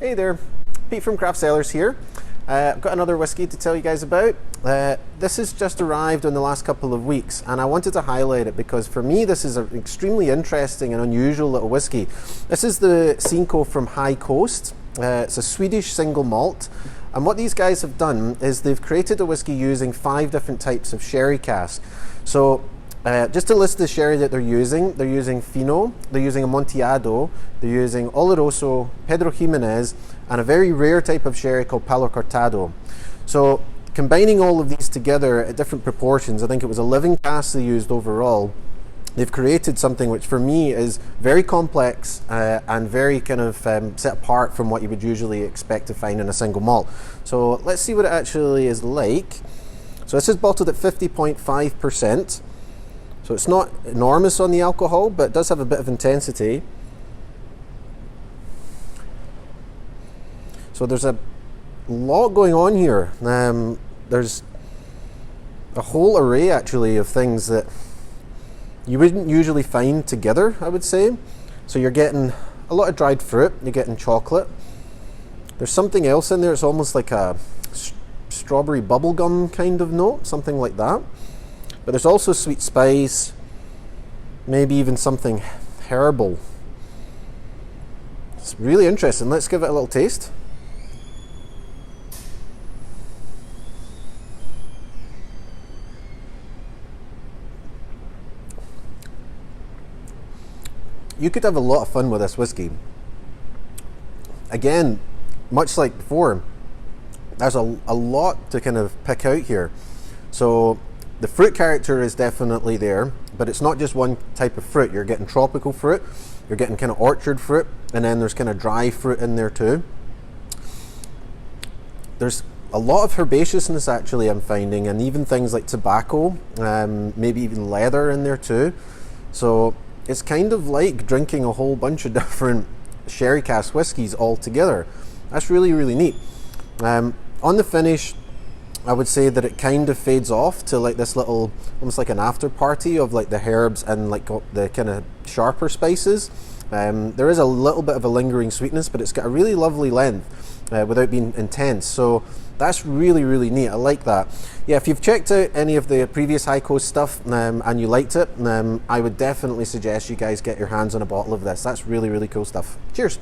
Hey there, Pete from Craft Cellars here. I've got another whiskey to tell you guys about. This has just arrived in the last couple of weeks, and I wanted to highlight it because for me this is an extremely interesting and unusual little whiskey. This is the Cinco from High Coast. It's a Swedish single malt, and what these guys have done is they've created a whiskey using 5 different types of sherry casks. So just to list the sherry that they're using Fino, they're using Amontillado, they're using Oloroso, Pedro Jimenez, and a very rare type of sherry called Palo Cortado. So combining all of these together at different proportions, I think it was 11 casks they used overall. They've created something which for me is very complex and very kind of set apart from what you would usually expect to find in a single malt. So let's see what it actually is like. So this is bottled at 50.5%. So it's not enormous on the alcohol, but it does have a bit of intensity. So there's a lot going on here. There's a whole array actually of things that you wouldn't usually find together, I would say. So you're getting a lot of dried fruit, you're getting chocolate. There's something else in there, it's almost like a strawberry bubblegum kind of note, something like that. But there's also sweet spice, maybe even something herbal. It's really interesting. Let's give it a little taste. You could have a lot of fun with this whiskey. Again, much like before, there's a lot to kind of pick out here. So the fruit character is definitely there, but it's not just one type of fruit. You're getting tropical fruit, you're getting kind of orchard fruit, and then there's kind of dry fruit in there too. There's a lot of herbaceousness actually I'm finding, and even things like tobacco, maybe even leather in there too. So it's kind of like drinking a whole bunch of different sherry cask whiskies all together. That's really, really neat. On the finish, I would say that it kind of fades off to like this little, almost like an after party of like the herbs and like the kind of sharper spices. There is a little bit of a lingering sweetness, but it's got a really lovely length without being intense. So that's really, really neat. I like that. Yeah, if you've checked out any of the previous High Coast stuff and you liked it, I would definitely suggest you guys get your hands on a bottle of this. That's really, really cool stuff. Cheers.